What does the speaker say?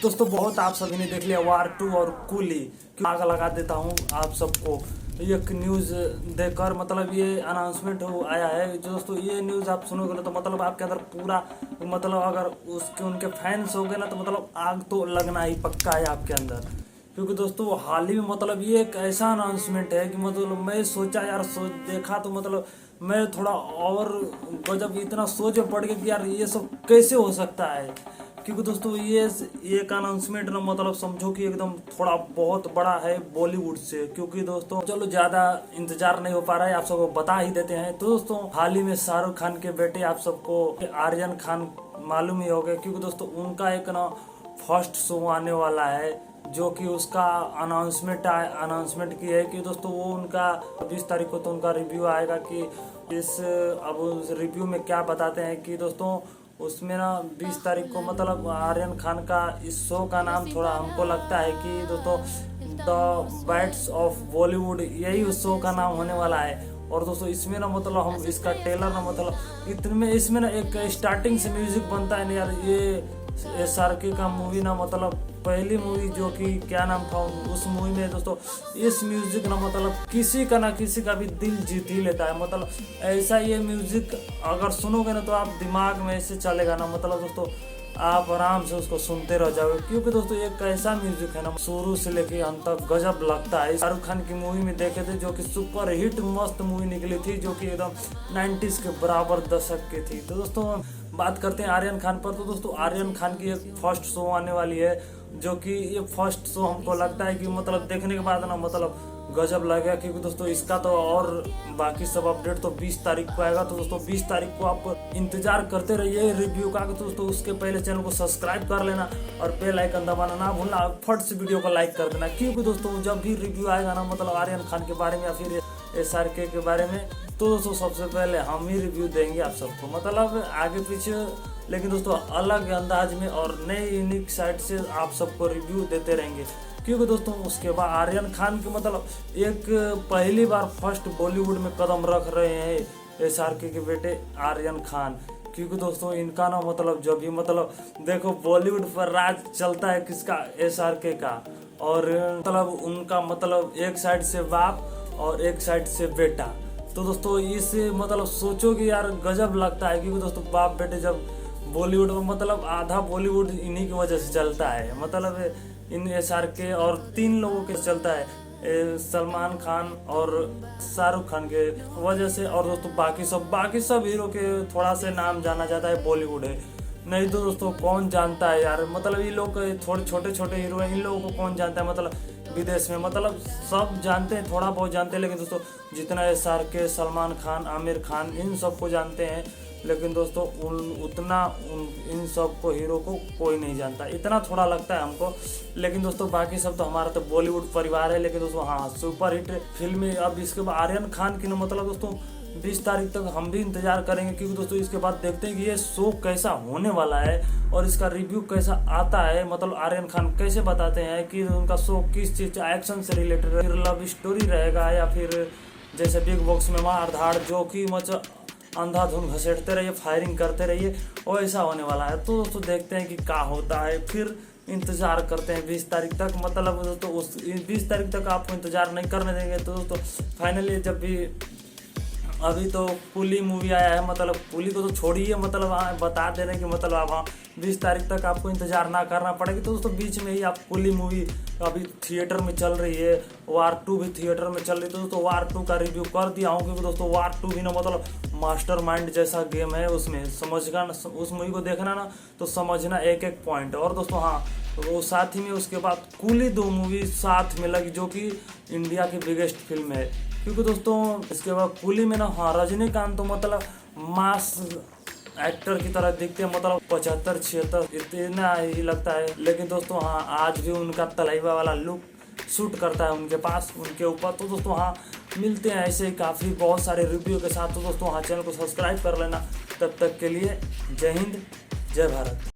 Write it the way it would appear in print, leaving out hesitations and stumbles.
दोस्तों बहुत आप सभी ने देख लिया वार 2 और कूली। क्यों आग लगा देता हूँ आप सबको एक न्यूज़ देखकर, मतलब ये अनाउंसमेंट आया है। दोस्तों ये न्यूज़ आप सुनोगे ना तो मतलब आपके अंदर पूरा, मतलब अगर उसके उनके फैंस हो गए ना तो मतलब आग तो लगना ही पक्का है आपके अंदर। क्योंकि दोस्तों हाल ही में मतलब ये एक ऐसा अनाउंसमेंट है कि मतलब मैं सोचा यार, सोच देखा तो मतलब मैं थोड़ा और गजब इतना सोच में पड़ गया कि यार ये सब कैसे हो सकता है। क्योंकि दोस्तों ये एक अनाउंसमेंट ना मतलब समझो कि एकदम थोड़ा बहुत बड़ा है बॉलीवुड से। क्योंकि दोस्तों चलो ज्यादा इंतजार नहीं हो पा रहा है, आप सबको बता ही देते हैं। तो दोस्तों हाल ही में शाहरुख खान के बेटे आप सबको आर्यन खान मालूम ही हो गए। क्योंकि दोस्तों उनका एक ना फर्स्ट शो आने वाला है, जो कि उसका अनाउंसमेंट की है कि दोस्तों वो उनका 20 तारीख को तो उनका रिव्यू आएगा। कि अब उस रिव्यू में क्या बताते हैं कि दोस्तों उसमें ना 20 तारीख को मतलब आर्यन खान का इस शो का नाम थोड़ा हमको लगता है कि दोस्तों द बैट्स ऑफ बॉलीवुड, यही उस शो का नाम होने वाला है। और दोस्तों इसमें ना मतलब हम इसका टेलर ना मतलब इतने इसमें ना एक स्टार्टिंग से म्यूजिक बनता है ना यार। ये SRK का मूवी ना मतलब पहली मूवी जो कि क्या नाम था उस मूवी में दोस्तों इस म्यूजिक ना मतलब किसी का ना किसी का भी दिल जीत ही लेता है। मतलब ऐसा ये म्यूजिक अगर सुनोगे ना तो आप दिमाग में ऐसे चलेगा ना, मतलब दोस्तों आप आराम से उसको सुनते रह जाओगे। क्योंकि दोस्तों एक ऐसा म्यूजिक है ना शुरू से लेके अंत तक गजब लगता है। शाहरुख खान की मूवी में देखे थे जो कि सुपर हिट मस्त मूवी निकली थी, जो कि एकदम 90s के बराबर दशक की थी। तो दोस्तों बात करते हैं आर्यन खान पर। तो दोस्तों आर्यन खान की एक फर्स्ट शो आने वाली है, जो कि ये फर्स्ट शो हमको लगता है कि मतलब देखने के बाद ना मतलब गजब लगेगा। क्योंकि दोस्तों इसका तो और बाकी सब अपडेट तो 20 तारीख को आएगा। तो दोस्तों 20 तारीख को आप इंतजार करते रहिए रिव्यू का। तो दोस्तों उसके पहले चैनल को सब्सक्राइब कर लेना और बेल आइकन दबाना ना भूलना। फट से वीडियो को लाइक कर देना। क्योंकि दोस्तों जब भी रिव्यू आएगा ना मतलब आर्यन खान के बारे में या फिर SRK के बारे में, तो दोस्तों सबसे पहले हम ही रिव्यू देंगे आप सबको, मतलब आगे पीछे, लेकिन दोस्तों अलग अंदाज में और नए यूनिक साइट से आप सबको रिव्यू देते रहेंगे। क्योंकि दोस्तों उसके बाद आर्यन खान के मतलब एक पहली बार फर्स्ट बॉलीवुड में कदम रख रहे हैं SRK के बेटे आर्यन खान। क्योंकि दोस्तों इनका ना मतलब जब भी मतलब देखो बॉलीवुड पर राज चलता है किसका, SRK का। और मतलब उनका मतलब एक साइड से बाप और एक साइड से बेटा। तो दोस्तों इस मतलब सोचो कि यार गजब लगता है। क्योंकि दोस्तों बाप बेटे जब बॉलीवुड में मतलब आधा बॉलीवुड इन्हीं की वजह से चलता है, मतलब इन SRK और 3 लोगों के चलता है, सलमान खान और शाहरुख खान के वजह से। और दोस्तों बाकी सब हीरो के थोड़ा से नाम जाना जाता है बॉलीवुड है, नहीं तो दोस्तों कौन जानता है यार। मतलब ये लोग थोड़े छोटे छोटे हीरो हैं, इन लोगों को कौन जानता है मतलब विदेश में, मतलब सब जानते हैं, थोड़ा बहुत जानते हैं। लेकिन दोस्तों जितना SRK, सलमान खान, आमिर खान इन सबको जानते हैं, लेकिन दोस्तों इन सब को हीरो को कोई नहीं जानता, इतना थोड़ा लगता है हमको। लेकिन दोस्तों बाकी सब तो हमारा तो बॉलीवुड परिवार है। लेकिन दोस्तों हाँ सुपर हिट फिल्म अब इसके बाद आर्यन खान की ना मतलब दोस्तों 20 तारीख तक हम भी इंतजार करेंगे। क्योंकि दोस्तों इसके बाद देखते हैं कि ये शो कैसा होने वाला है और इसका रिव्यू कैसा आता है। मतलब आर्यन खान कैसे बताते हैं कि उनका शो किस चीज़ एक्शन से रिलेटेड, फिर लव स्टोरी रहेगा या फिर जैसे बिग बॉक्स में मार धाड़, जो कि मतलब अंधाधुन घसेटते रहिए, फायरिंग करते रहिए, वैसा होने वाला है। तो दोस्तों देखते हैं कि क्या होता है, फिर इंतजार करते हैं 20 तारीख तक। मतलब दोस्तों उस 20 तारीख तक आपको इंतजार नहीं करने देंगे। तो दोस्तों फाइनली जब भी अभी तो कूली मूवी आया है, मतलब कूली को तो छोड़िए, मतलब बता दे रहे हैं कि मतलब आप 20 तारीख तक आपको इंतजार ना करना पड़ेगी। तो दोस्तों बीच में ही आप कूली मूवी अभी थिएटर में चल रही है, वार 2 भी थिएटर में चल रही है। तो दोस्तों वार 2 का रिव्यू कर दिया हूँ। क्योंकि दोस्तों वार 2 भी ना मतलब मास्टरमाइंड जैसा गेम है, उसमें समझना, उस मूवी को देखना ना तो समझना एक एक पॉइंट। और दोस्तों हाँ वो साथ ही में उसके बाद कूली 2 मूवी साथ में लगी, जो कि इंडिया की बिगेस्ट फिल्म है। क्योंकि दोस्तों इसके बाद कूली में ना हाँ रजनीकांत तो मतलब मास एक्टर की तरह दिखते हैं, मतलब 75-76 इतना ही लगता है। लेकिन दोस्तों हाँ आज भी उनका तलैया वाला लुक शूट करता है उनके पास, उनके ऊपर। तो दोस्तों हाँ मिलते हैं ऐसे ही काफ़ी बहुत सारे रिव्यू के साथ। तो दोस्तों हाँ चैनल को सब्सक्राइब कर लेना। तब तक के लिए जय हिंद, जय भारत।